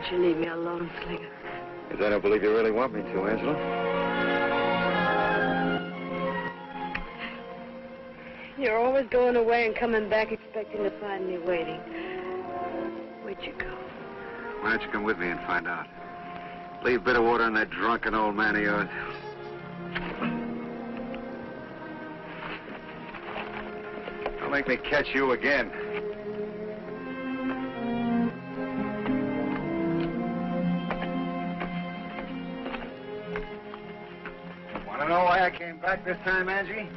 don't you leave me alone, Slinger? Because I don't believe you really want me to, Angela. You're always going away and coming back expecting to find me waiting. Where'd you go? Why don't you come with me and find out? Leave Bitterwater and that drunken old man of yours. Don't make me catch you again. Want to know why I came back this time, Angie?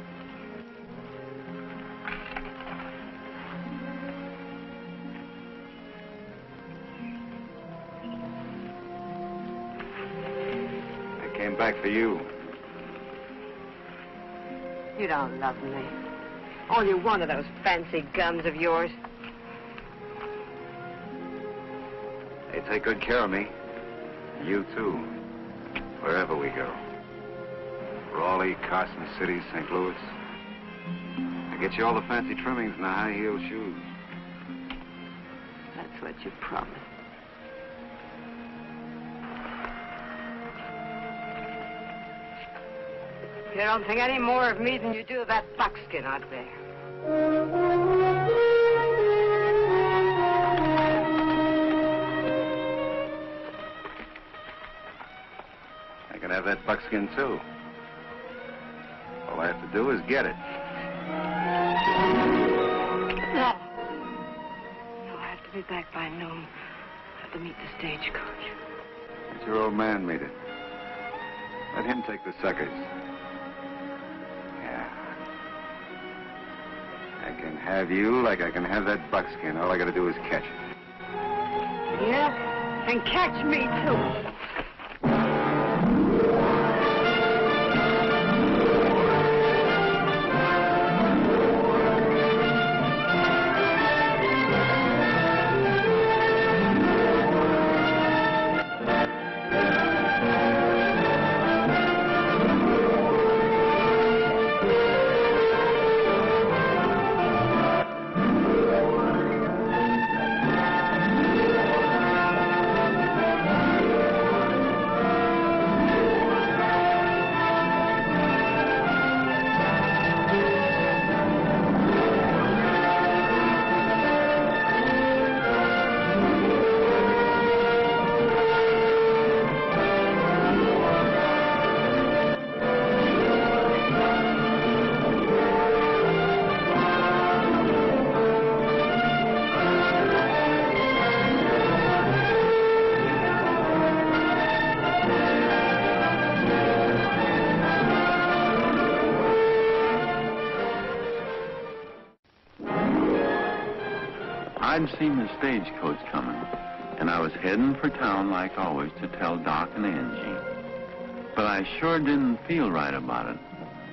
Back for you. You don't love me. Only one of those fancy guns of yours. They take good care of me. You, too. Wherever we go. Raleigh, Carson City, St. Louis. I get you all the fancy trimmings and the high-heel shoes. That's what you promised. You don't think any more of me than you do of that Buckskin out there. I can have that Buckskin, too. All I have to do is get it. No. No, I have to be back by noon. I have to meet the stagecoach. Let your old man meet it. Let him take the suckers. I can have you like I can have that Buckskin. All I gotta do is catch it. Yeah? And catch me, too. I'd seen the stagecoach coming, and I was heading for town like always to tell Doc and Angie. But I sure didn't feel right about it.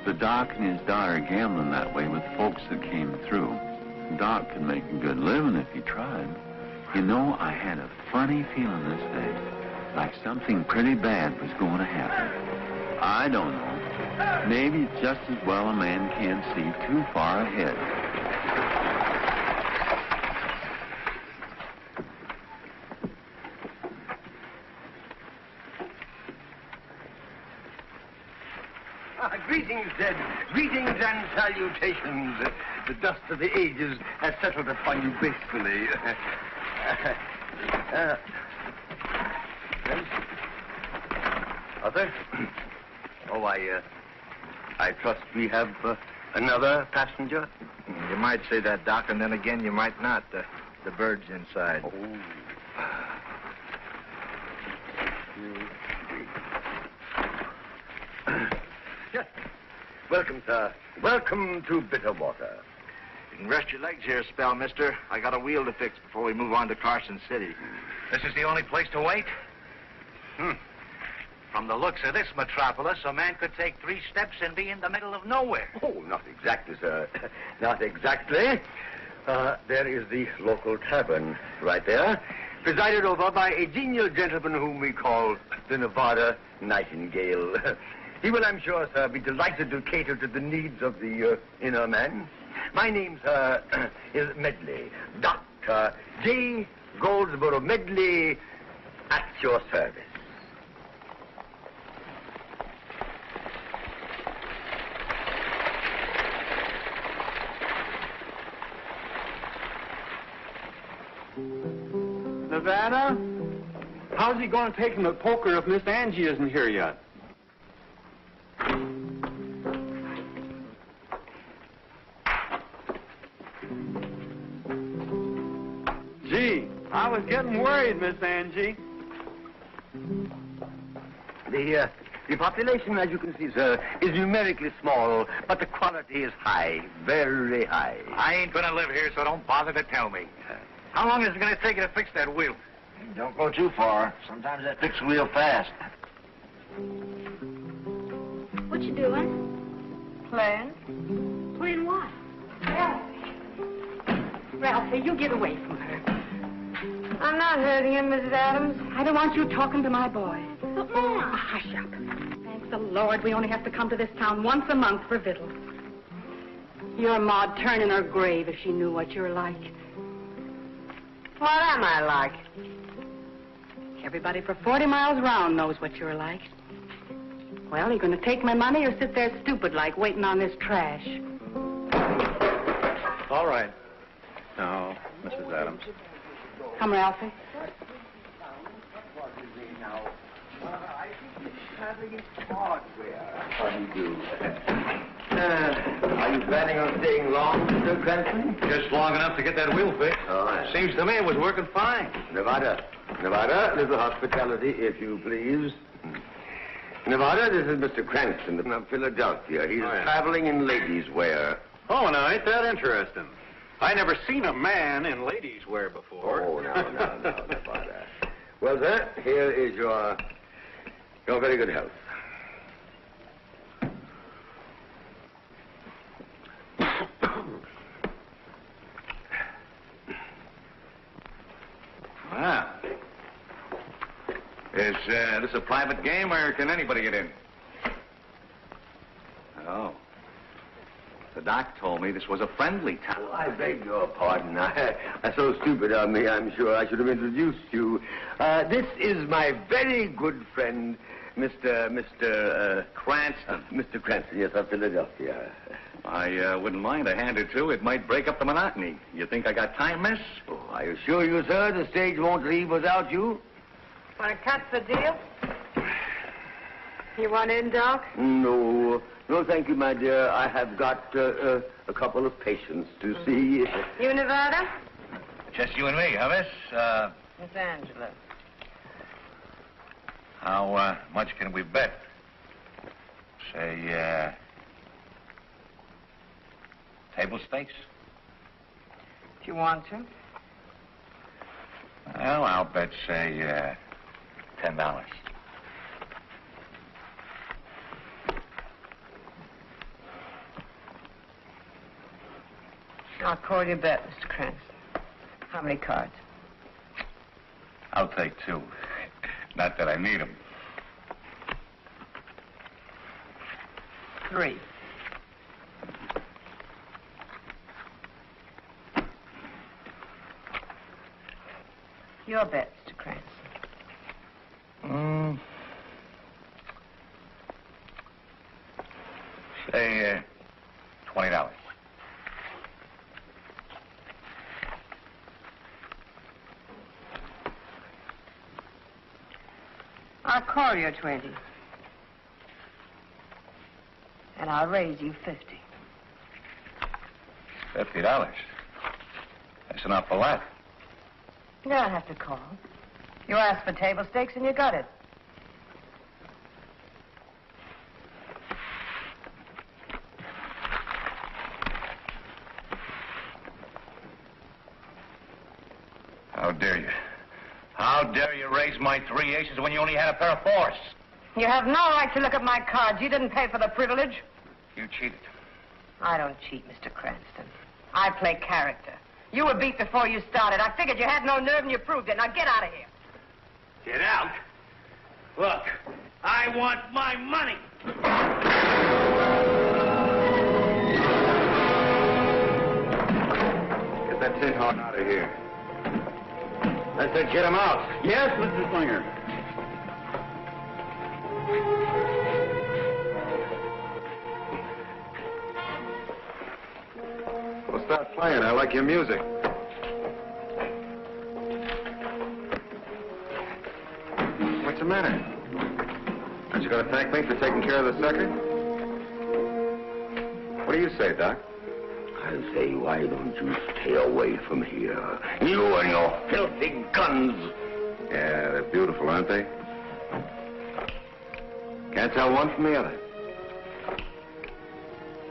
The Doc and his daughter gambling that way with folks that came through. Doc could make a good living if he tried. You know, I had a funny feeling this day, like something pretty bad was going to happen. I don't know. Maybe it's just as well a man can't see too far ahead. Greetings, Zed. Greetings and salutations. The dust of the ages has settled upon you gracefully. Arthur? Oh, I trust we have another passenger? You might say that, Doc, and then again you might not. The bird's inside. Oh. Welcome, sir. Welcome to Bitterwater. You can rest your legs here a spell, mister. I got a wheel to fix before we move on to Carson City. This is the only place to wait? From the looks of this metropolis, a man could take 3 steps and be in the middle of nowhere. Oh, not exactly, sir. Not exactly. There is the local tavern right there, presided over by a genial gentleman whom we call the Nevada Nightingale. He will, I'm sure, sir, be delighted to cater to the needs of the inner man. My name, sir, is Medley. Dr. J. Goldsboro Medley, at your service. Nevada? How's he going to take him to poker if Miss Angie isn't here yet? Gee, I was getting worried, Miss Angie. The population, as you can see, sir, is numerically small, but the quality is high, very high. I ain't gonna live here, so don't bother to tell me. How long is it gonna take you to fix that wheel? Don't go too far. Sometimes I fix real fast. What you doing? Playing. Playing what? Ralphie, you get away from her. I'm not hurting him, Mrs. Adams. I don't want you talking to my boy. But, Mom. Hush up. Thank the Lord we only have to come to this town once a month for victuals. Your Maud turn in her grave if she knew what you're like. What am I like? Everybody for 40 miles round knows what you're like. Well, you going to take my money or sit there stupid-like waiting on this trash? All right. Now, Mrs. Adams. Come, Ralphie. How do you do? Are you planning on staying long, Mr. Cranston? Just long enough to get that wheel fixed. All right. Seems to me it was working fine. Nevada, little hospitality, if you please. Nevada, this is Mr. Cranston of Philadelphia. He's traveling in ladies' wear. Oh, now, ain't that interesting? I never seen a man in ladies' wear before. Oh, no, Nevada. Well, sir, here is your very good health. Wow. Is this a private game, or can anybody get in? Oh. The doc told me this was a friendly town. Oh, I beg your pardon. That's so stupid of me. I'm sure I should have introduced you. This is my very good friend, Mr. Cranston. Mr. Cranston, yes, of Philadelphia. I wouldn't mind a hand or two. It might break up the monotony. You think I got time, miss? Oh, I assure you, sir, the stage won't leave without you. Want to cut the deal? You want in, Doc? No, thank you, my dear. I have got a couple of patients to see. You, Nevada? Just you and me, huh, miss? Miss Angela. How much can we bet? Say, table stakes? If you want to. Well, I'll bet, say, $10. I'll call you bet, Mr. Cranston. How many cards? I'll take 2. Not that I need them. 3. Your bet, Mr. Cranston. Say, $20. I'll call you 20. And I'll raise you 50. $50. That's an awful lot. You don't have to call. You asked for table stakes and you got it. How dare you? How dare you raise my 3 aces when you only had a pair of 4s? You have no right to look at my cards. You didn't pay for the privilege. You cheated. I don't cheat, Mr. Cranston. I play character. You were beat before you started. I figured you had no nerve and you proved it. Now get out of here. Get out? Look, I want my money. Get that tin horn out of here. I said get him out. Yes, Mr. Slinger. Well, start playing. I like your music. What's the matter? Aren't you going to thank me for taking care of the sucker? What do you say, Doc? I say, why don't you stay away from here? You and your filthy guns. Yeah, they're beautiful, aren't they? Can't tell one from the other.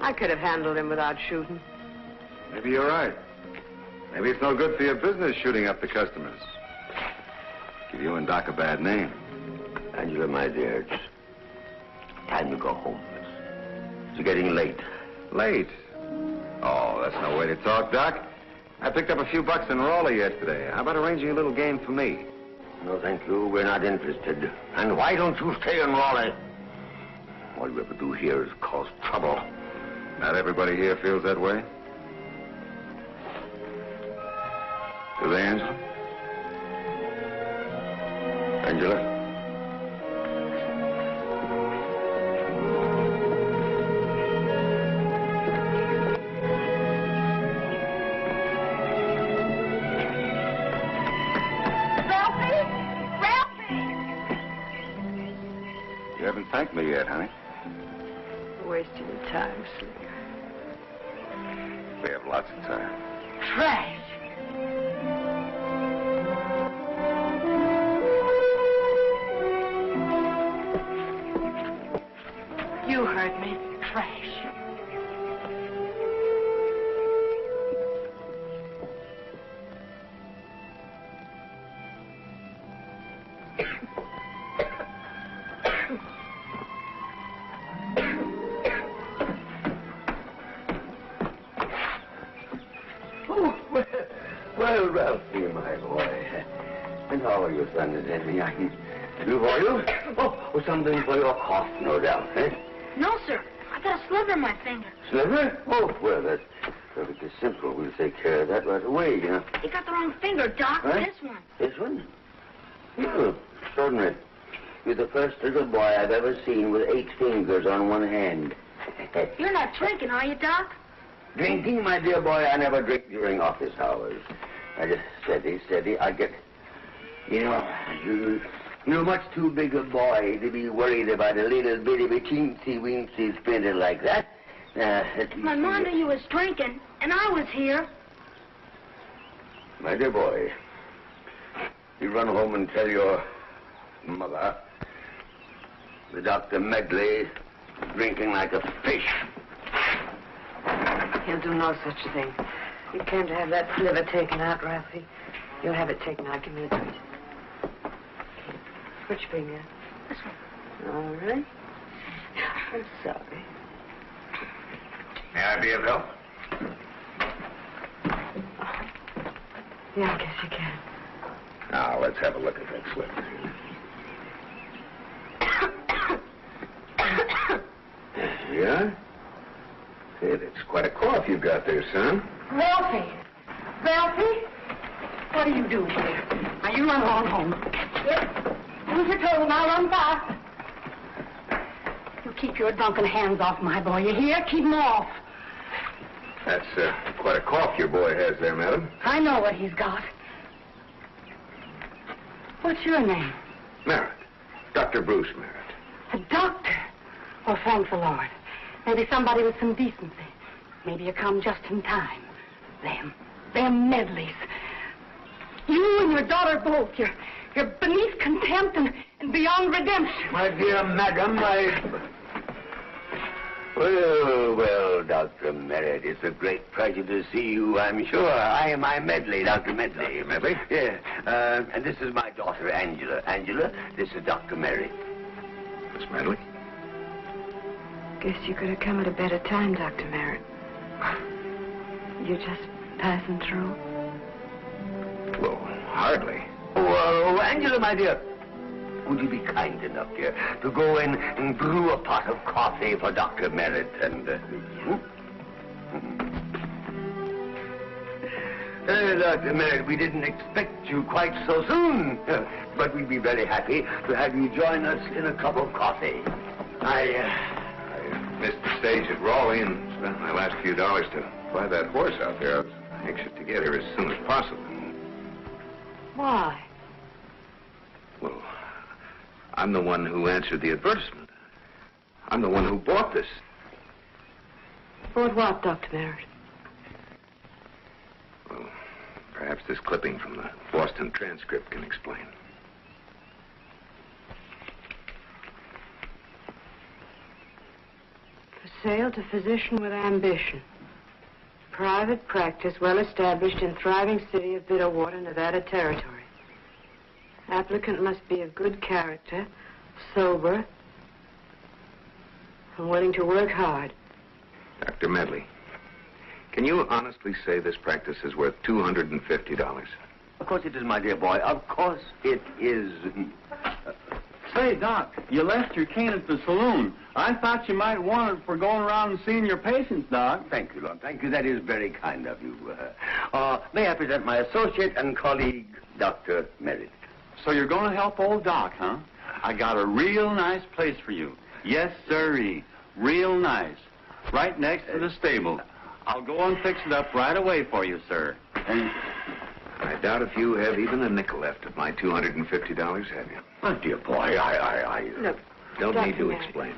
I could have handled him without shooting. Maybe you're right. Maybe it's no good for your business shooting up the customers. Give you and Doc a bad name. Angela, my dear, it's time to go home. It's getting late. Late? Oh, that's no way to talk, Doc. I picked up a few bucks in Raleigh yesterday. How about arranging a little game for me? No, thank you. We're not interested. And why don't you stay in Raleigh? All you ever do here is cause trouble. Not everybody here feels that way. Do they, Angela? Angela? You haven't thanked me yet, honey. Wasting your time, Slinger. We have lots of time. Trash! You heard me. Trash. Well, Ralphie, my boy. And how are you, son? Is anything I can do for you? Oh, something for your cough, no doubt, eh? No, sir. I got a sliver in my finger. Sliver? Oh, well, that's perfectly simple. We'll take care of that right away, you know. You got the wrong finger, Doc. Huh? This one. This one? Oh, extraordinary. You're the first little boy I've ever seen with 8 fingers on one hand. You're not drinking, are you, Doc? Drinking, my dear boy, I never drink during office hours. I just steady. I get... You know, you're much too big a boy to be worried about a little bitty teensy-weensy splinter like that. My mom knew you was drinking, and I was here. My dear boy, you run home and tell your mother that Dr. Medley is drinking like a fish. He'll do no such thing. You can't have that sliver taken out, Ralphie. You'll have it taken out. Give me a drink. Which finger? This one. All right. I'm sorry. May I be of help? Yeah, I guess you can. Now, let's have a look at that sliver. Yeah? Hey, that's quite a cough you've got there, son. Ralphie! Ralphie? What are you doing here? Now, you run on home. Yep. Use your toes, now run fast. You keep your drunken hands off my boy. You hear? Keep them off. That's quite a cough your boy has there, madam. I know what he's got. What's your name? Merritt. Dr. Bruce Merritt. A doctor. Oh, thank the Lord. Maybe somebody with some decency. Maybe you come just in time. Them Medleys. You and your daughter both. You're beneath contempt and beyond redemption. My dear madam, Well, Dr. Merritt, it's a great pleasure to see you, I'm sure. I am Medley, Dr. Medley. Dr. Medley? Yeah. And this is my daughter, Angela. Angela, this is Dr. Merritt. Miss Medley? Guess you could have come at a better time, Dr. Merritt. You're just passing through. Well, hardly. Oh, Angela, my dear, would you be kind enough, dear, to go in and brew a pot of coffee for Dr. Merritt and... Dr. Merritt, we didn't expect you quite so soon. But we'd be very happy to have you join us in a cup of coffee. I missed the stage at Raleigh and spent my last few dollars to buy that horse out there. I was anxious to get here as soon as possible. Why? Well, I'm the one who answered the advertisement. I'm the one who bought this. Bought what, Dr. Merritt? Well, perhaps this clipping from the Boston transcript can explain. For sale to physician with ambition. Private practice, well established in thriving city of Bitterwater, Nevada Territory. Applicant must be of good character, sober, and willing to work hard. Dr. Medley, can you honestly say this practice is worth $250? Of course it is, my dear boy. Of course it is. Say, Doc, you left your cane at the saloon. I thought you might want it for going around and seeing your patients, Doc. Thank you, Lord. Thank you. That is very kind of you. May I present my associate and colleague, Dr. Merritt? So you're going to help old Doc, huh? I got a real nice place for you. Yes, sirree. Real nice. Right next to the stable. I'll go and fix it up right away for you, sir. And I doubt if you have even a nickel left of my $250, have you? My dear boy, Look, Don't Dr. need to Merritt. explain.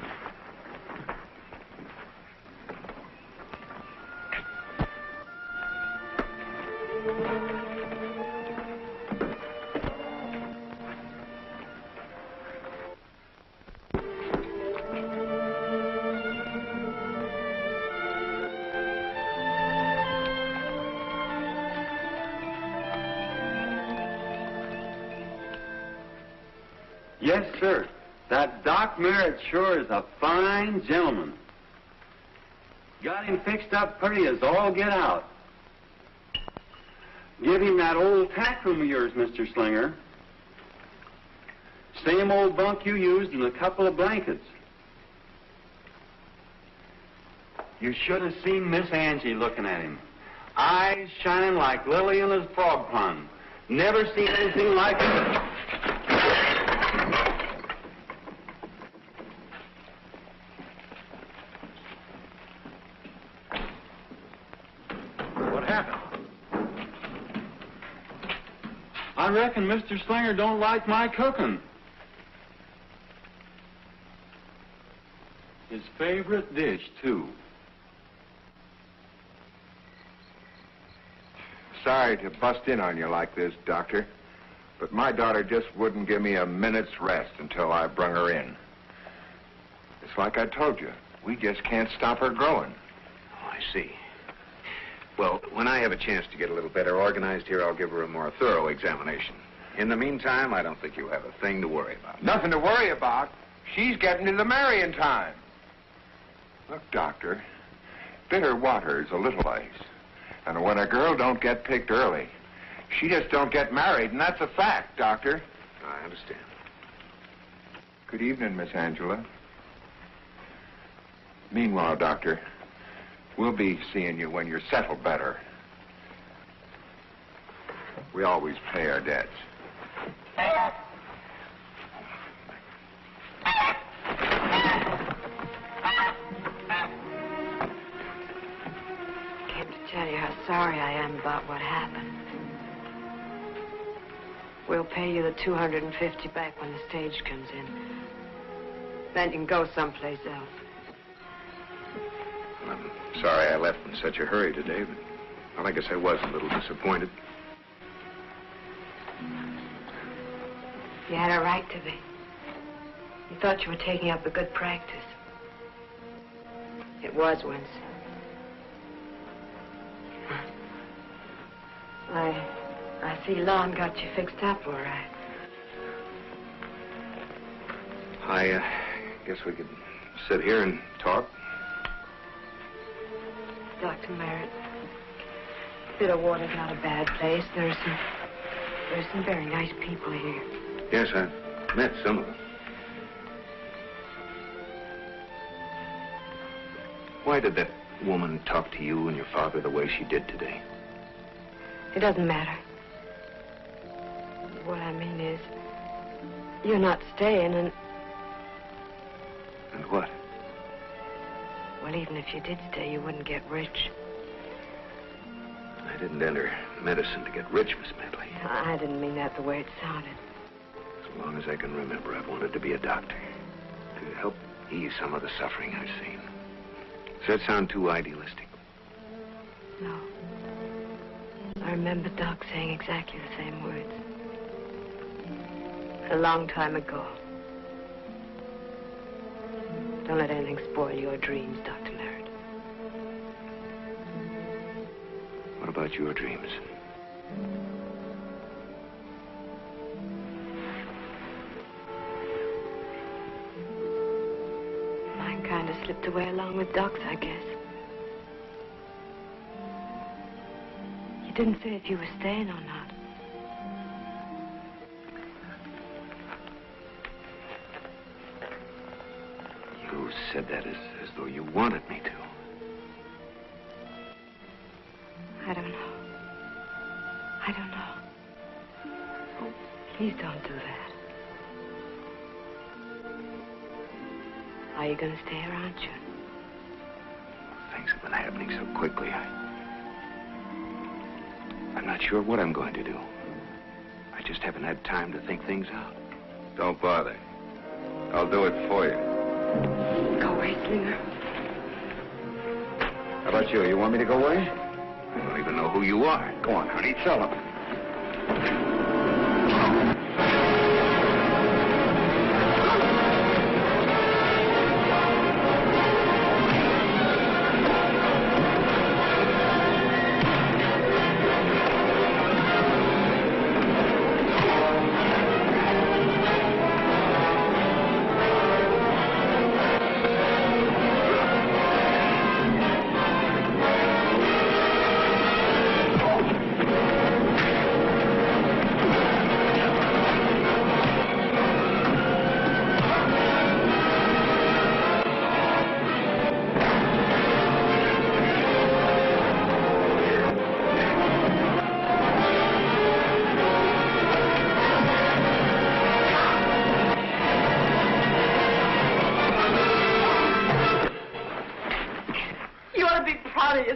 yes, sir. That Doc Merritt sure is a fine gentleman. Got him fixed up pretty as all get out. Give him that old tack room of yours, Mr. Slinger. Same old bunk you used and a couple of blankets. You should have seen Miss Angie looking at him. Eyes shining like Lily in a frog pond. Never seen anything like it. I reckon Mr. Slinger don't like my cooking. His favorite dish, too. Sorry to bust in on you like this, Doctor, but my daughter just wouldn't give me a minute's rest until I brung her in. It's like I told you, we just can't stop her growing. Oh, I see. Well, when I have a chance to get a little better organized here, I'll give her a more thorough examination. In the meantime, I don't think you have a thing to worry about. Nothing to worry about. She's getting to the marrying time. Look, Doctor, bitter water is a little place. And when a girl don't get picked early, she just don't get married, and that's a fact, Doctor. I understand. Good evening, Miss Angela. Meanwhile, Doctor, we'll be seeing you when you're settled better. We always pay our debts. Came to tell you how sorry I am about what happened. We'll pay you the $250 back when the stage comes in. Then you can go someplace else. I'm sorry I left in such a hurry today, but well, I guess I was a little disappointed. You had a right to be. You thought you were taking up a good practice. It was once. I see Lon got you fixed up all right. I guess we could sit here and talk. Dr. Merritt, Bitterwater's not a bad place. There's some very nice people here. Yes, I've met some of them. Why did that woman talk to you and your father the way she did today? It doesn't matter. What I mean is, you're not staying and... And what? Well, even if you did stay, you wouldn't get rich. I didn't enter medicine to get rich, Miss Medley. I didn't mean that the way it sounded. As long as I can remember, I've wanted to be a doctor. To help ease some of the suffering I've seen. Does that sound too idealistic? No. I remember Doc saying exactly the same words. A long time ago. Don't let anything spoil your dreams, Dr. Merritt. What about your dreams? Mine kind of slipped away along with Doc's, I guess. You didn't say if you were staying or not. You said that as though you wanted me to. I don't know. I don't know. Oh, please don't do that. Are you going to stay here, aren't you? Things have been happening so quickly. I'm not sure what I'm going to do. I just haven't had time to think things out. Don't bother. I'll do it for you. Go away, Slinger. How about you? You want me to go away? I don't even know who you are. Go on, honey, tell them.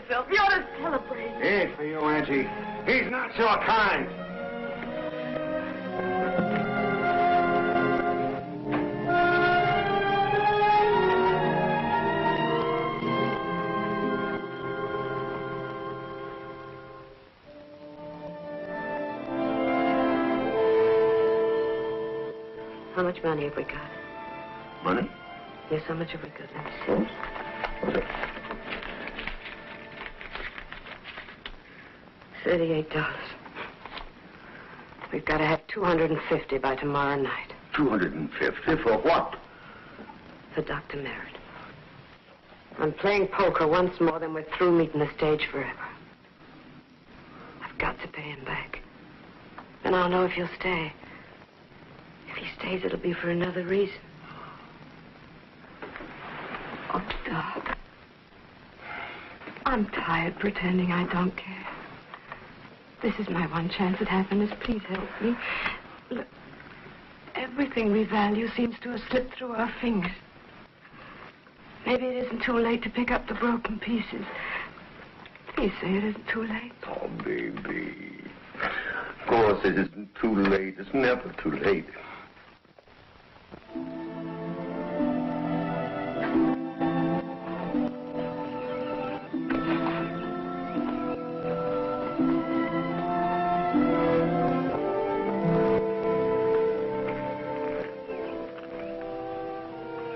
yourself. You ought to celebrate. Hey, for you, Auntie. He's not so kind. How much money have we got? Money? Yes, how much have we got? Let me see. $38. We've got to have $250 by tomorrow night. 250 for what? For Dr. Merritt. I'm playing poker once more, then we're through meeting the stage forever. I've got to pay him back. Then I'll know if he'll stay. If he stays, it'll be for another reason. Oh, Doc. I'm tired pretending I don't care. This is my one chance at happiness. Please help me. Look, everything we value seems to have slipped through our fingers. Maybe it isn't too late to pick up the broken pieces. Please say it isn't too late. Oh, baby. Of course it isn't too late. It's never too late.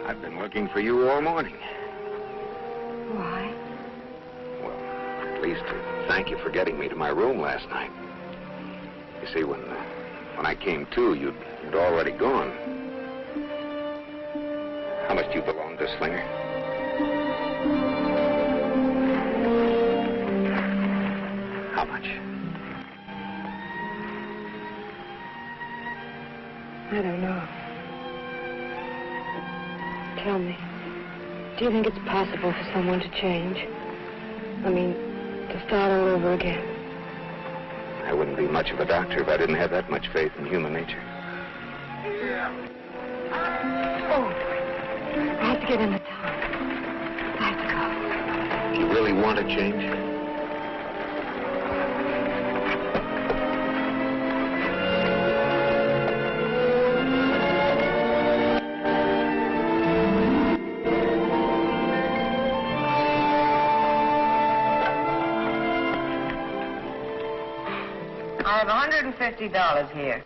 I've been looking for you all morning. Why? Well, at least to thank you for getting me to my room last night. You see, when I came to, you'd already gone. How much do you belong to, Slinger? How much? I don't know. Tell me, do you think it's possible for someone to change? I mean, to start all over again? I wouldn't be much of a doctor if I didn't have that much faith in human nature. Oh, I have to get into town. I have to go. You really want to change? I have $150 here.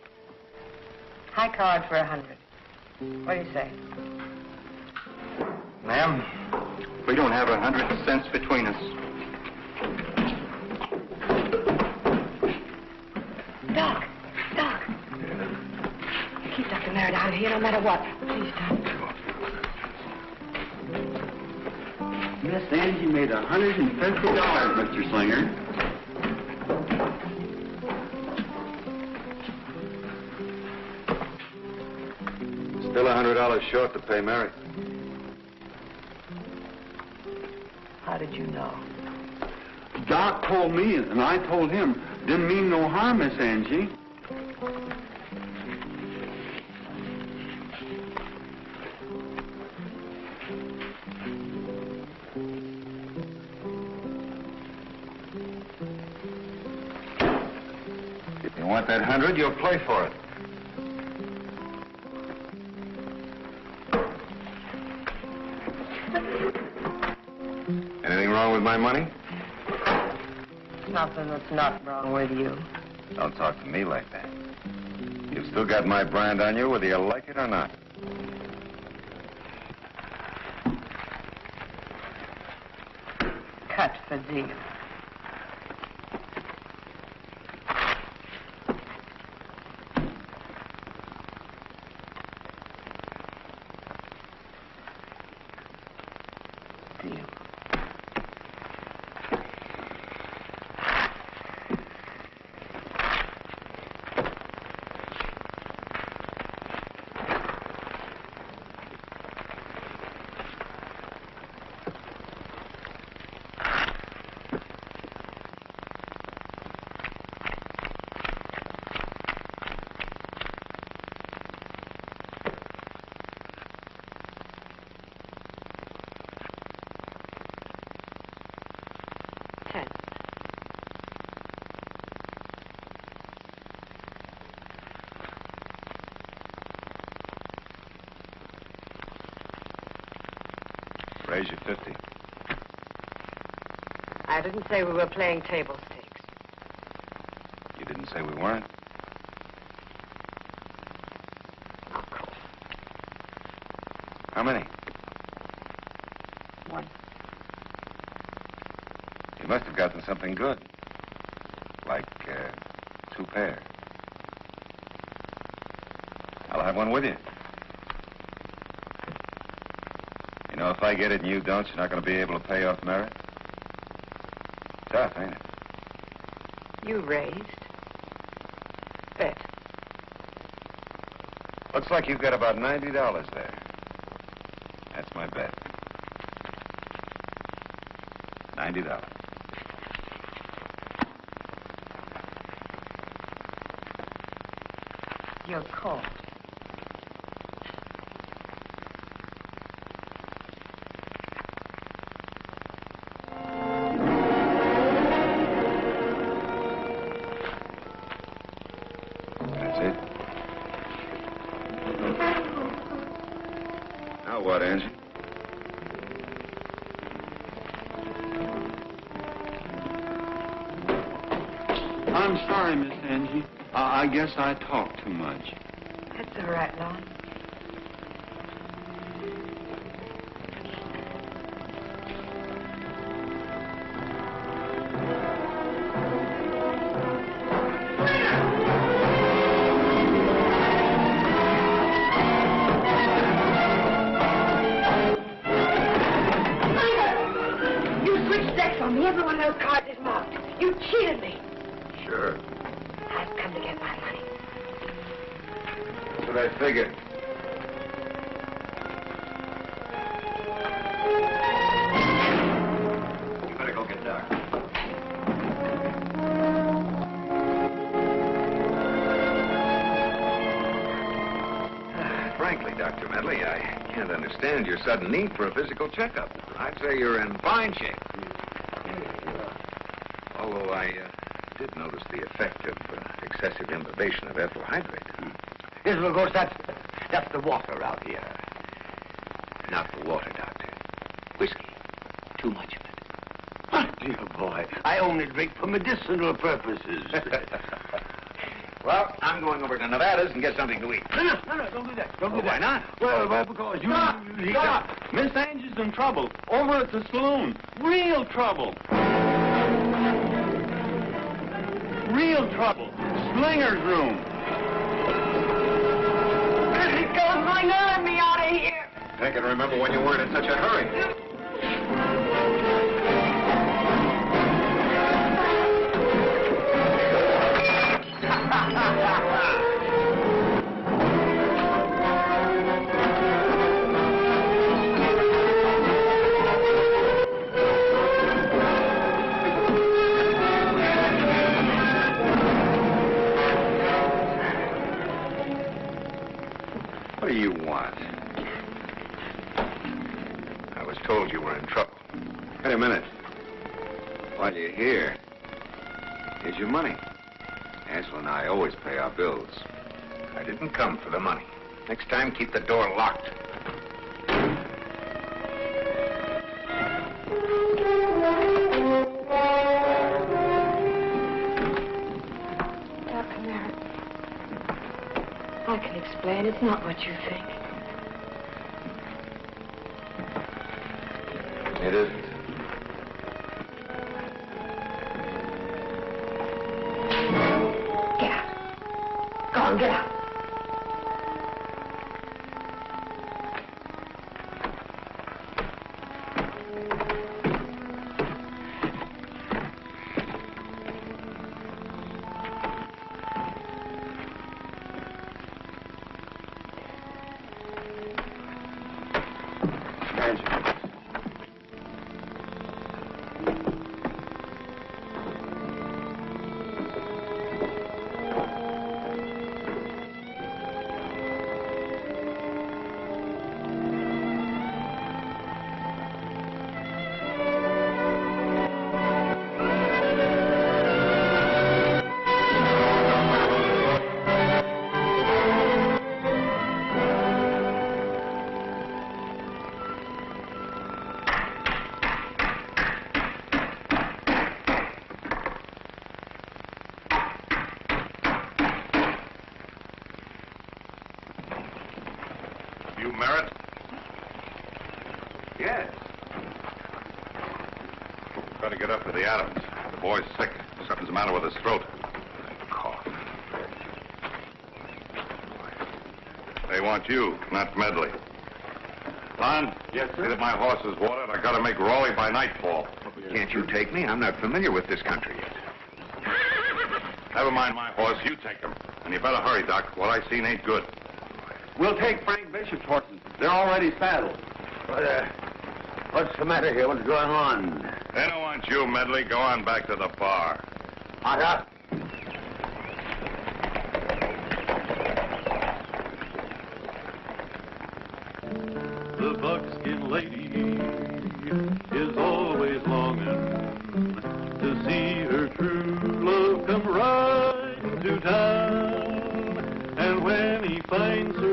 High card for $100. What do you say? Ma'am, we don't have 100 cents between us. Doc. Keep Dr. Merritt out of here no matter what. Please, Doc. Miss Angie made $150, Mr. Slinger. Still $100 short to pay Mary. How did you know? Doc told me, and I told him. Didn't mean no harm, Miss Angie. If you want that 100, you'll play for it. Anything wrong with my money? Nothing that's not wrong with you. Don't talk to me like that. You've still got my brand on you, whether you like it or not. Cut for deal. Deal. Raise you 50. I didn't say we were playing table stakes. You didn't say we weren't. Of course. How many? One. You must have gotten something good. Like, 2 pair. I'll have one with you. You know, if I get it and you don't, you're not going to be able to pay off Merritt. Tough, ain't it? You raised. Bet. Looks like you've got about $90 there. That's my bet. $90. Your call. That's it. Now what, Angie? I'm sorry, Miss Angie. I guess I talk too much. That's all right, Lon. You switched decks on me. Every one of those cards is marked. You cheated me. Sure. I've come to get my money. That's what I figured. You better go get Doc. Dr. Medley. I can't understand your sudden need for a physical checkup. I'd say you're in fine shape. Although I did notice the effect of excessive imbibition of ethyl hydrate. Yes, well, of course, that's the water out here. Not the water, Doctor. Whiskey. Too much of it. Oh, dear boy, I only drink for medicinal purposes. Well, I'm going over to Nevada's and get something to eat. No, don't do that. Don't do that. Why not? Well, because you... Stop! Miss Angie's in trouble. Over at the saloon. Real trouble. Real trouble. Slinger's room. He's going my nerve me out of here. I can remember when you weren't in such a hurry. What do you want? I was told you were in trouble. Wait a minute. While you're here, here's your money. Angela and I always pay our bills. I didn't come for the money. Next time, keep the door locked. Dr. Merritt, I can explain. It's not what you think. It isn't. Get out. Go on, get out. You Merritt? Yes. Got to get up to the Adams. The boy's sick. Something's the matter with his throat. Cough. They want you, not Medley. Lon? Yes, sir? See that my horse is watered. I got to make Raleigh by nightfall. Can't you take me? I'm not familiar with this country yet. Never mind my horse. You take him. And you better hurry, Doc. What I seen ain't good. We'll take Frank Bishop's horses. They're already saddled. What's the matter here? What's going on? They don't want you, Medley. Go on back to the bar. Arthur? The buckskin lady is always longing to see her true love come riding to town. And when he finds her...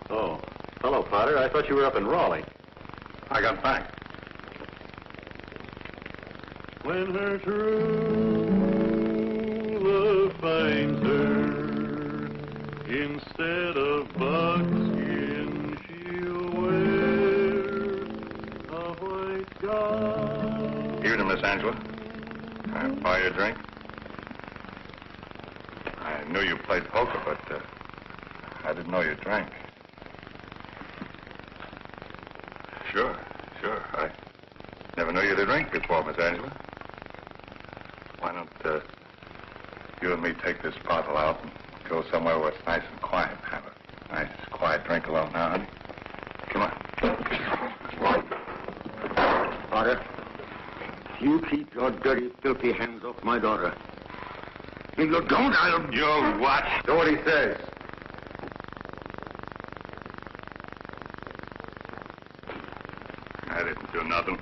Oh, hello, Potter. I thought you were up in Raleigh. I got back. When her true love finds her, instead of buckskin, she'll wear a white gown. Evening, Miss Angela. Can I buy you a drink? I knew you played poker, but I didn't know you drank. Sure. I never knew you to drink before, Miss Angela. Why don't you and me take this bottle out and go somewhere where it's nice and quiet? Have a nice, quiet drink alone now, honey. Come on. Arthur, you keep your dirty, filthy hands off my daughter. If you don't, I'll... You'll what? Do what he says. I didn't do nothing.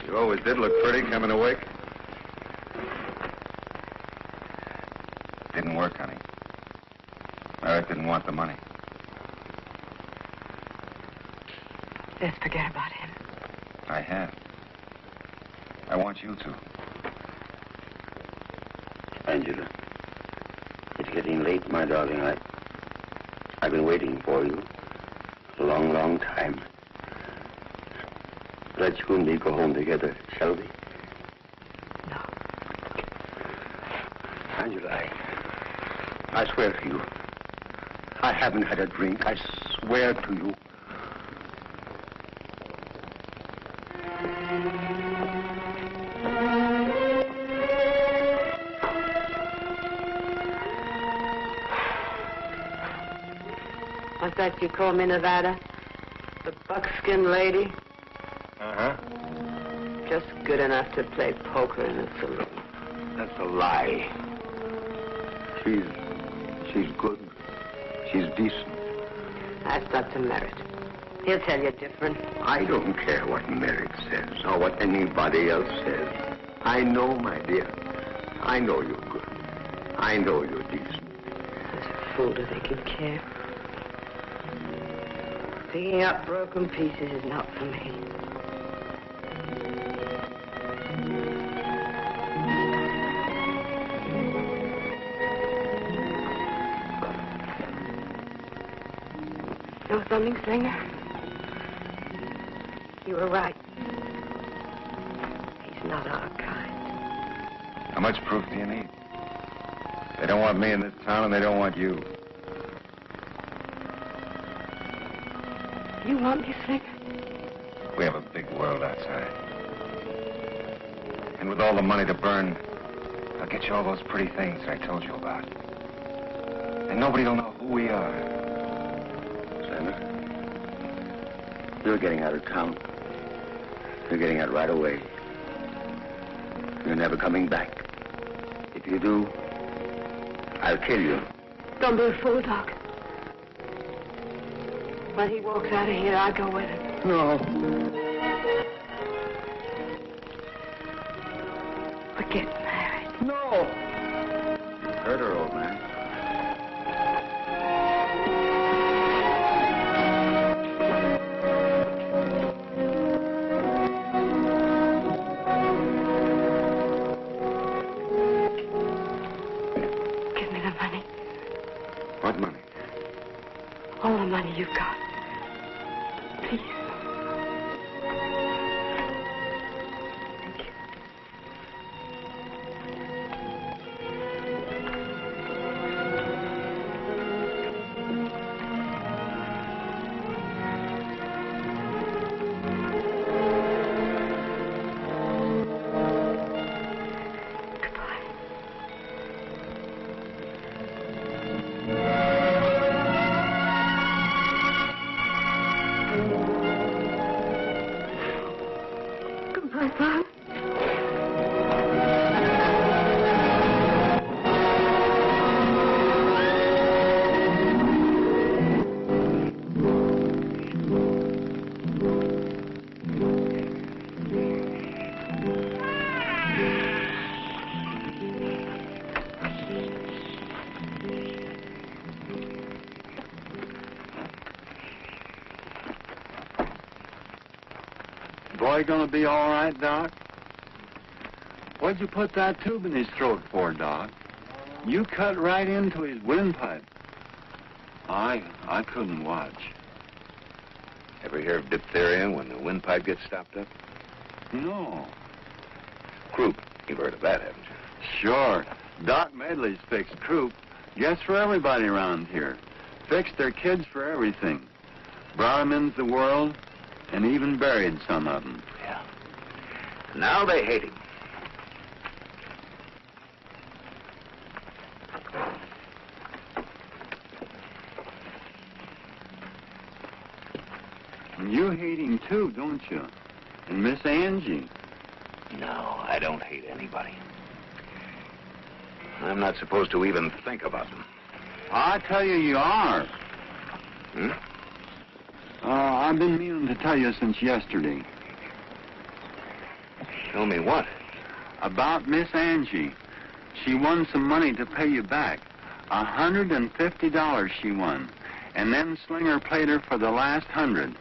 You always did look pretty coming awake. Didn't work, honey. Eric didn't want the money. Let's forget about him. I have. I want you to. Angela, it's getting late, my darling. I've been waiting for you a long, long time. Let's you and me go home together, shall we? No. Angela, I swear to you, I haven't had a drink. I swear to you. What's that you call me, Nevada? The Buckskin lady? Uh-huh. Just good enough to play poker in a saloon. That's a lie. She's good. She's decent. That's up to Merritt. He'll tell you different. I don't care what Merritt says or what anybody else says. I know, my dear. I know you're good. I know you're decent. Such a fool to think he'd care. Picking up broken pieces is not for me. Know something, Singer? You were right. He's not our kind. How much proof do you need? They don't want me in this town, and they don't want you. You want me, Singer? We have a big world outside. And with all the money to burn, I'll get you all those pretty things that I told you about. And nobody will know who we are. Senator, you're getting out of town. You're getting out right away. You're never coming back. If you do, I'll kill you. Don't be a fool, Doc. When he walks out of here, I go with him. No. We're getting married. No. Hurt her, old man. Give me the money. What money? All the money you've got. Please. Thank you. Goodbye. Goodbye, Father. Boy gonna be all right, Doc? What'd you put that tube in his throat for, Doc? You cut right into his windpipe. I couldn't watch. Ever hear of diphtheria when the windpipe gets stopped up? No. Croup. You've heard of that, haven't you? Sure. Doc Medley's fixed croup. Guess for everybody around here. Fixed their kids for everything. Brought 'em into the world and even buried some of 'em. Yeah. Now they hate him. And you hate him too, don't you? And Miss Angie. No, I don't hate anybody. I'm not supposed to even think about them. I tell you, you are. Hmm? I've been meaning to tell you since yesterday. Tell me what? About Miss Angie. She won some money to pay you back. $150 she won. And then Slinger played her for the last 100.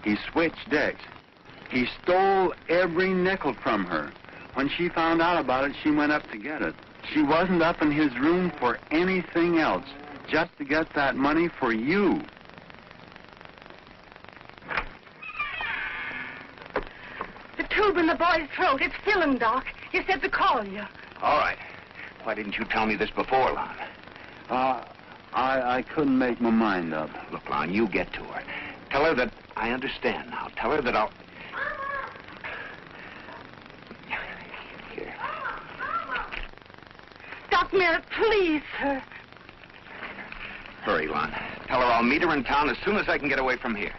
He switched decks. He stole every nickel from her. When she found out about it, she went up to get it. She wasn't up in his room for anything else, just to get that money for you. The tube in the boy's throat. It's filling, Doc. You said to call you. All right. Why didn't you tell me this before, Lon? I couldn't make my mind up. Look, Lon, you get to her. Tell her that I understand now. Tell her that I'll... Here. Doc Merritt, please, sir. Hurry, Lon. Tell her I'll meet her in town as soon as I can get away from here.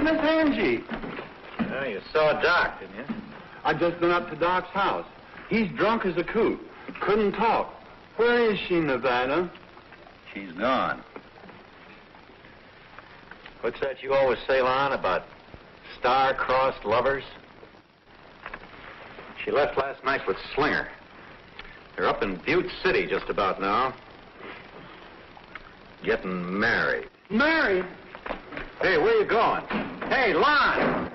Miss Angie. You saw Doc, didn't you? I've just been up to Doc's house. He's drunk as a coot. Couldn't talk. Where is she, Nevada? She's gone. What's that you always say, Lon, about star-crossed lovers? She left last night with Slinger. They're up in Butte City just about now. Getting married. Married? Hey, where you going? Hey, Lon!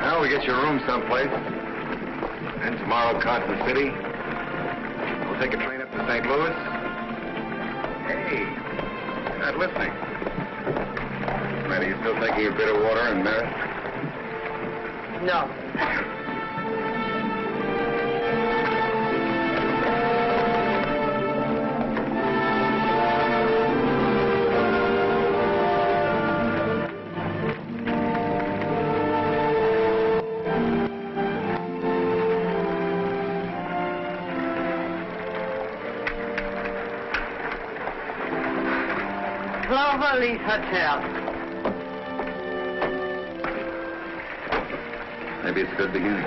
Well, we get your room someplace. And tomorrow, Carson City. We'll take a train up to St. Louis. Hey, you're not listening. Matt, are you still thinking of bitter water and Merritt? No. Cloverleaf Hotel. Maybe it's a good beginning.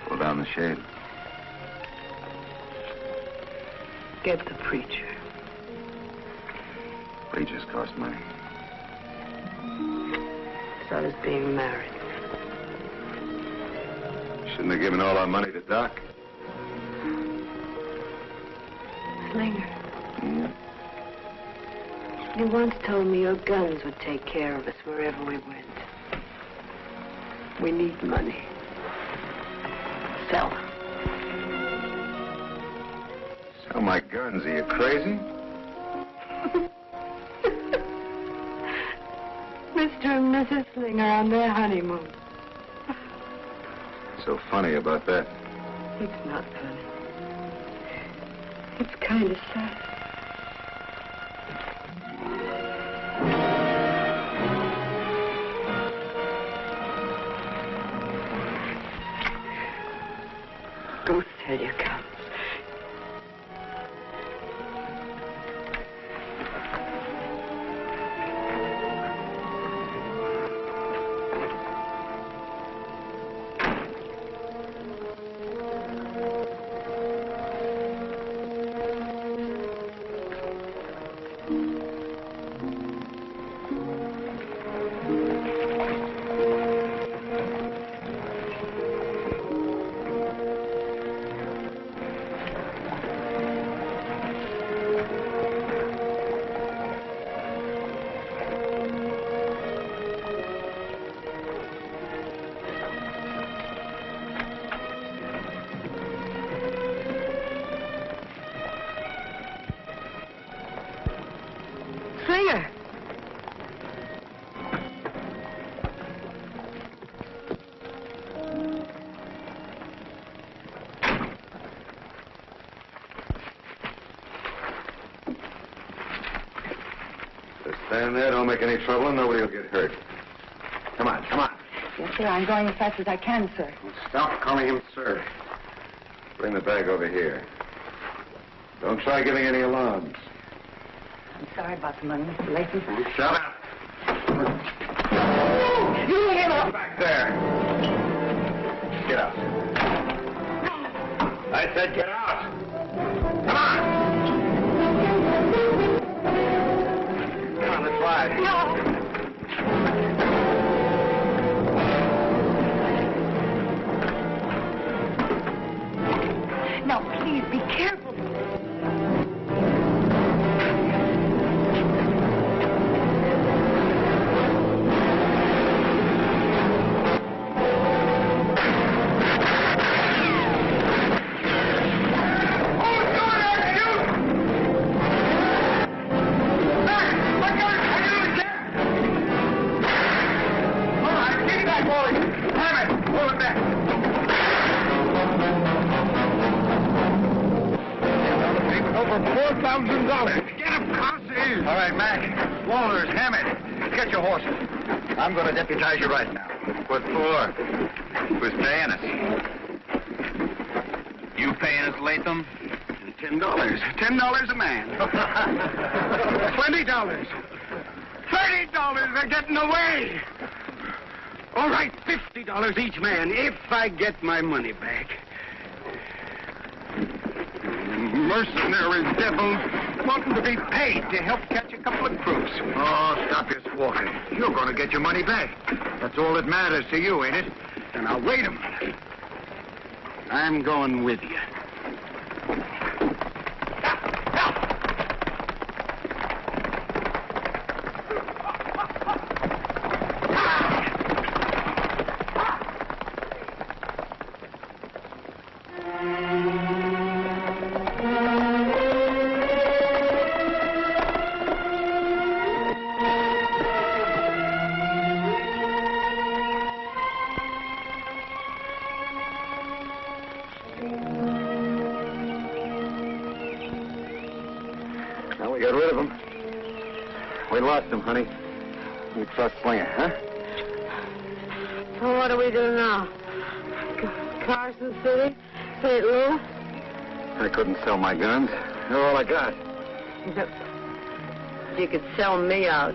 Pull down the shade. Get the preacher. Preachers cost money. So does being married. Shouldn't have given all our money to Doc. Slinger, Hmm? you once told me your guns would take care of us wherever we went. We need money. Sell them. Sell my guns. Are you crazy? Mr. and Mrs. Slinger on their honeymoon. So funny about that. It's not funny. It's kind of sad. Go sell your guns. Stand there, don't make any trouble, and nobody will get hurt. Come on, come on. Yes, sir. I'm going as fast as I can, sir. Stop calling him sir. Bring the bag over here. Don't try giving any alarms. I'm sorry about the money, Mr. Lacey. Shut up. You get up! Back there. Get out. I said get out. Come on. Come on, let's ride. No! Now, please, be careful. All right, Mac. Walters, Hammett, get your horses. I'm going to deputize you right now. What for? Who's paying us? You paying us, Latham? $10. $10 a man. $20. $30. They're getting away. All right, $50 each man if I get my money back. Mercenary devils wanting to be paid to help catch a couple of crooks. Oh, stop your squawking. You're going to get your money back. That's all that matters to you, ain't it? And now, wait a minute. I'm going with you. Now we got rid of him. We lost him, honey. We trust Slinger, huh? So what do we do now? Carson City? St. Louis? I couldn't sell my guns. They're all I got. You could sell me out.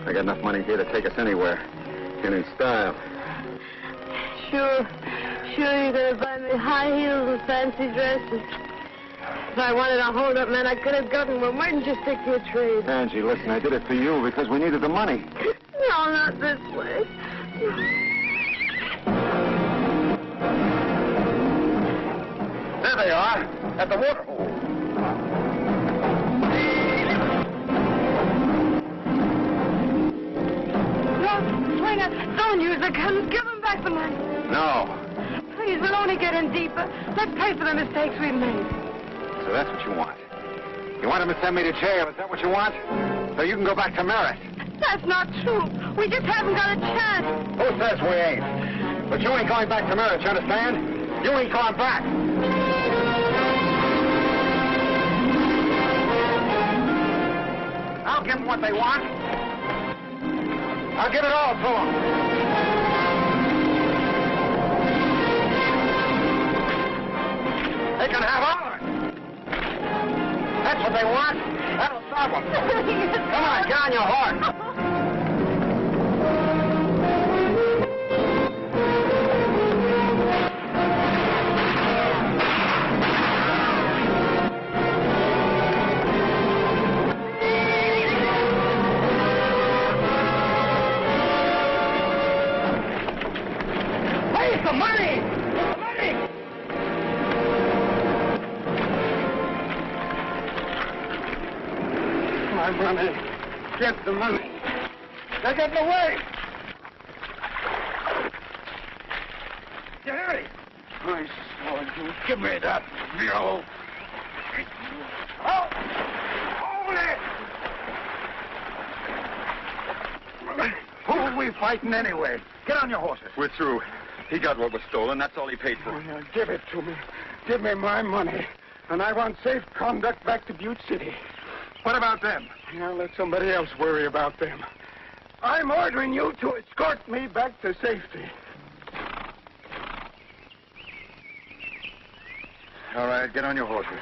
I got enough money here to take us anywhere. In style. Sure you're going to buy me high heels and fancy dresses. If I wanted a hold-up man, I could have gotten one. Why didn't you stick to your trade? Angie, listen, I did it for you because we needed the money. No, not this way. There they are, at the water hole. No, Slinger, don't use the guns. Give them back the money. No. Please, we'll only get in deeper. Let's pay for the mistakes we've made. So that's what you want. You want him to send me to jail, is that what you want? So you can go back to Merritt. That's not true. We just haven't got a chance. Who says we ain't? But you ain't going back to Merritt, you understand? You ain't going back. I'll give them what they want. I'll give it all to them. They can have all of it. That's what they want. That'll stop them. Come on, get on your horse. Where's the money? The money! My money. Get the money. They're getting away. Jerry! I saw you. Give me that mule. Oh! Hold it! Who are we fighting anyway? Get on your horses. We're through. He got what was stolen. That's all he paid for. Oh, now give it to me. Give me my money. And I want safe conduct back to Butte City. What about them? Now let somebody else worry about them. I'm ordering you to escort me back to safety. All right, get on your horses.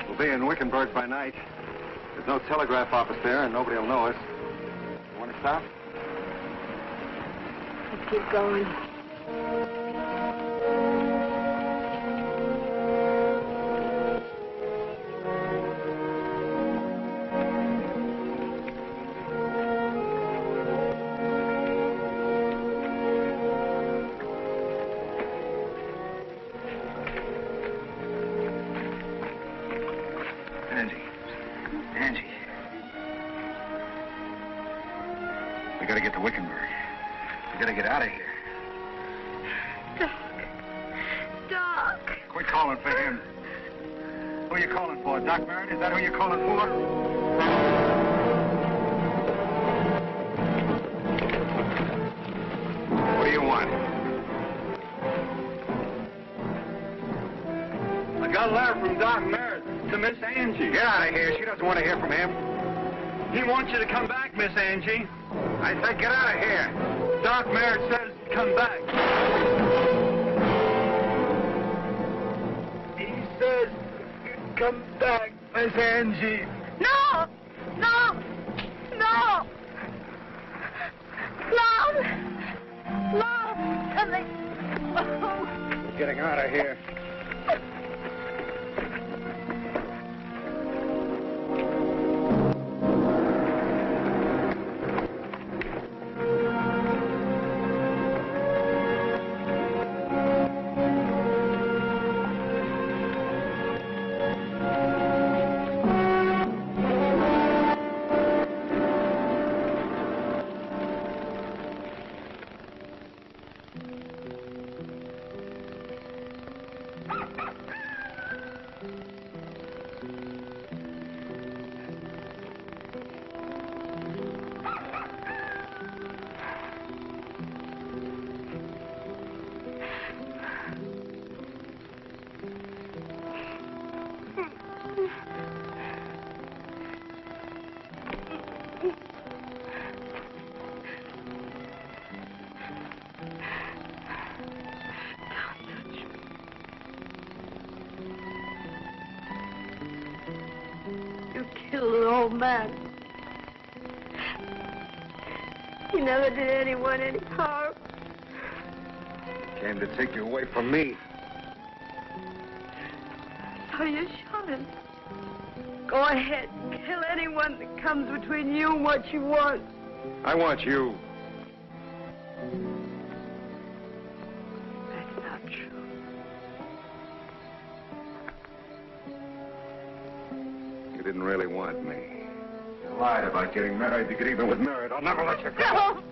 We'll be in Wickenburg by night. There's no telegraph office there, and nobody will know us. You want to stop? Let's keep going. Angie. We gotta get to Wickenburg. We gotta get out of here. Doc. Quit calling for him. Who are you calling for? Doc Merritt? Is that who you're calling for? What do you want? I got a letter from Doc Merritt to Miss Angie. Get out of here. She doesn't want to hear from him. He wants you to come back, Miss Angie. I said get out of here. Doc Merritt says come back. He says, come back, Miss Angie. No! No! No! Love! Love! Coming! Oh. We're getting out of here. You killed an old man. He never did anyone any harm. Came to take you away from me. So you shot him. Go ahead. Kill anyone that comes between you and what you want. I want you. That's not true. You didn't really want me. You lied about getting married to get even with Merritt. I'll never let you go. No!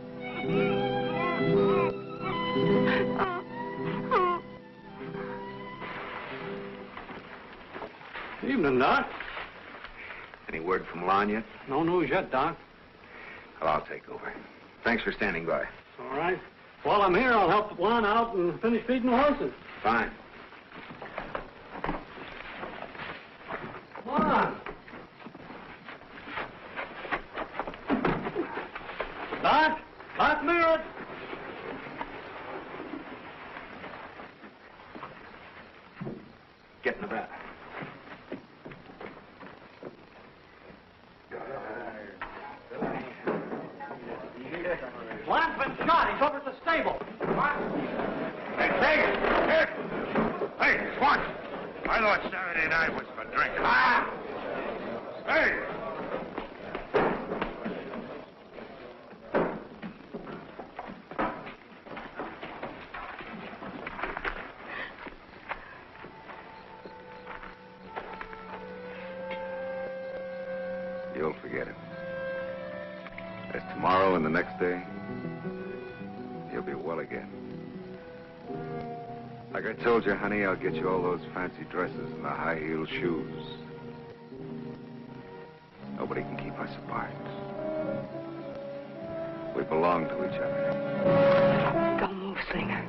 Evening, Doc. Any word from Lon yet? No news yet, Doc. Well, I'll take over. Thanks for standing by. All right. While I'm here, I'll help Lon out and finish feeding the horses. Fine. Come on. Doc? Doc Merritt? Get in the back. Lon's been shot. He's over at the stable. What? Hey, Swan! I thought Saturday night was for drinking. Ah! Hey! You'll forget it. As tomorrow and the next day, you'll be well again. Like I told you, honey, I'll get you all those fancy dresses and the high-heeled shoes. Nobody can keep us apart. We belong to each other. Don't move, Slinger.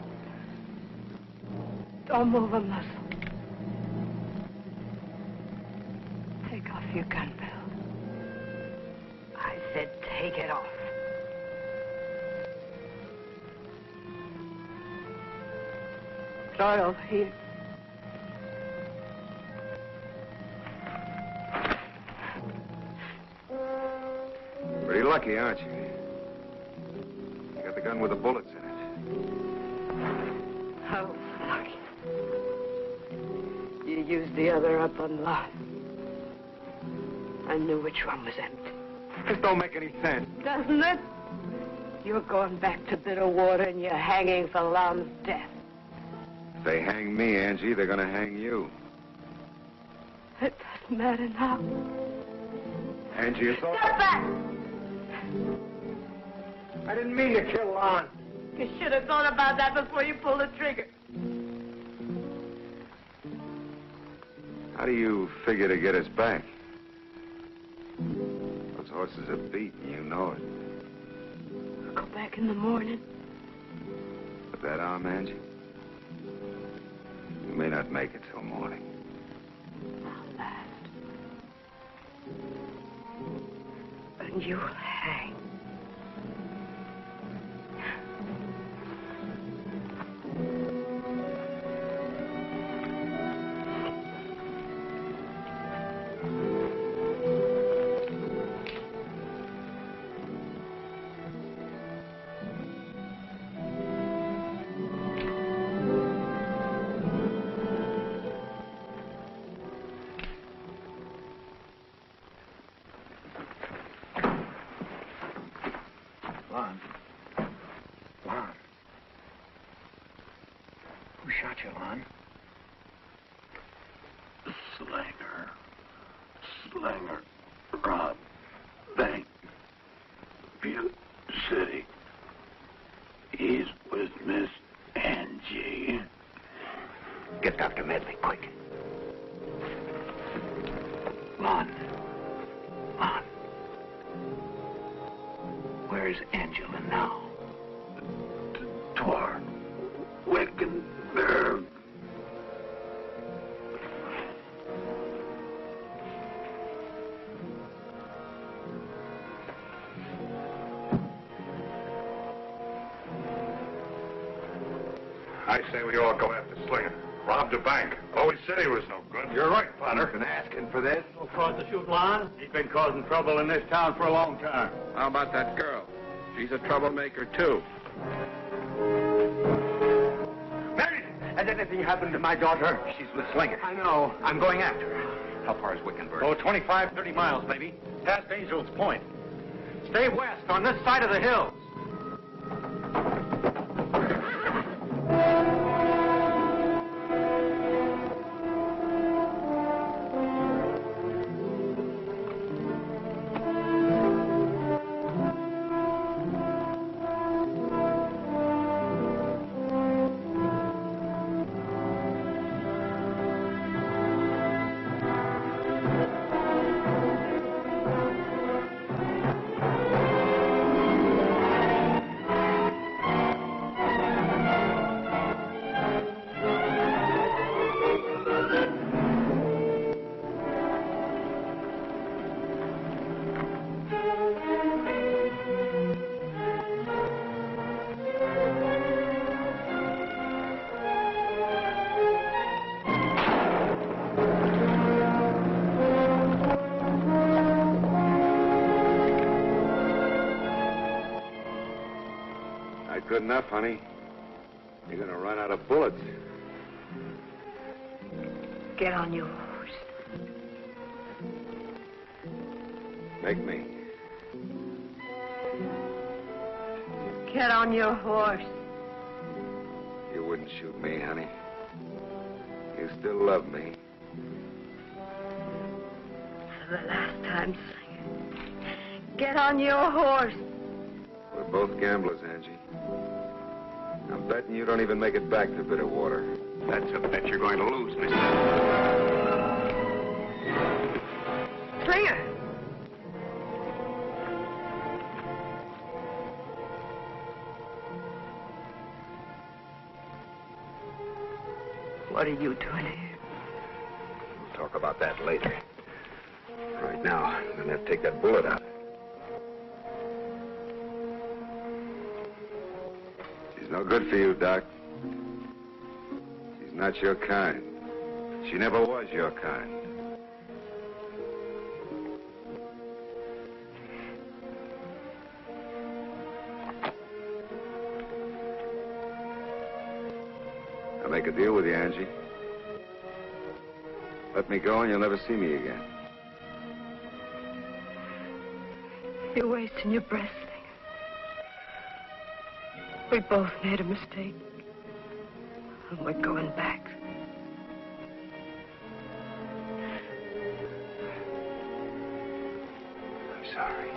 Don't move a muscle. Take off your gun belt. I said take it off. Try over here. Pretty lucky, aren't you? You got the gun with the bullets in it. Oh, lucky. You used the other up on lot. I knew which one was empty. This don't make any sense. Doesn't it? You're going back to bitter water and you're hanging for Lom's death. If they hang me, Angie, they're gonna hang you. It doesn't matter now. Angie, it's all... Stop that! I didn't mean to kill Lon. You should have thought about that before you pulled the trigger. How do you figure to get us back? Those horses are beat, and you know it. I'll go back in the morning. With that arm, Angie? You may not make it till morning. I'll last. And you'll hang. Lon. Who shot you, Lon? Slinger. Rob. Bank. Butte City. He's with Miss Angie. Get Dr. Medley, quick. Lon. Where's Angela now? Toward Wickenburg. I say we all go after Slinger. Robbed a bank. Always said he was no good. You're right, partner. Been asking for this? No cause to shoot Lon. He's been causing trouble in this town for a long time. How about that girl? She's a troublemaker, too. Mary, has anything happened to my daughter? She's with Slinger. I know. I'm going after her. How far is Wickenburg? Oh, 25, 30 miles, maybe. Past Angel's Point. Stay west on this side of the hills. Good enough, honey. You're gonna run out of bullets. Get on your horse. Make me. Get on your horse. You wouldn't shoot me, honey. You still love me. For the last time, Slinger. Get on your horse. We're both gamblers, Angie. I'm betting you don't even make it back to Bitter Water. That's a bet you're going to lose, mister. Slinger! What are you doing here? We'll talk about that later. Right now, I'm going to have to take that bullet out. She's no good for you, Doc. She's not your kind. She never was your kind. I'll make a deal with you, Angie. Let me go and you'll never see me again. You're wasting your breath, Slinger. We both made a mistake. And we're going back. I'm sorry.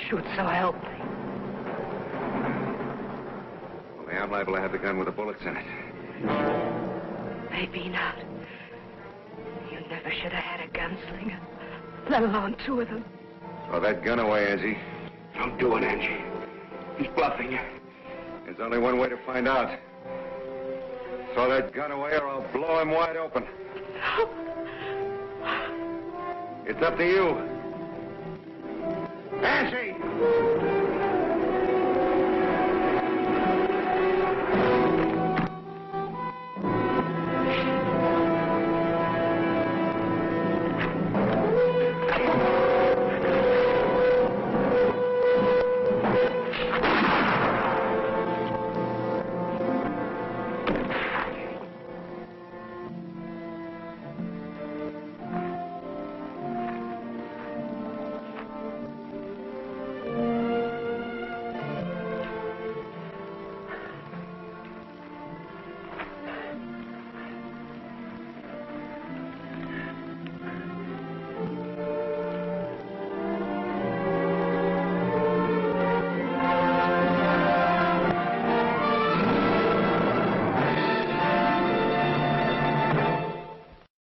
Shoot, so help me. Only I'm liable to have the gun with the bullets in it. Maybe not. You never should have had a gunslinger, let alone two of them. Throw that gun away, Angie. Don't do it, Angie. He's bluffing you. There's only one way to find out. Throw that gun away or I'll blow him wide open. It's up to you. Angie!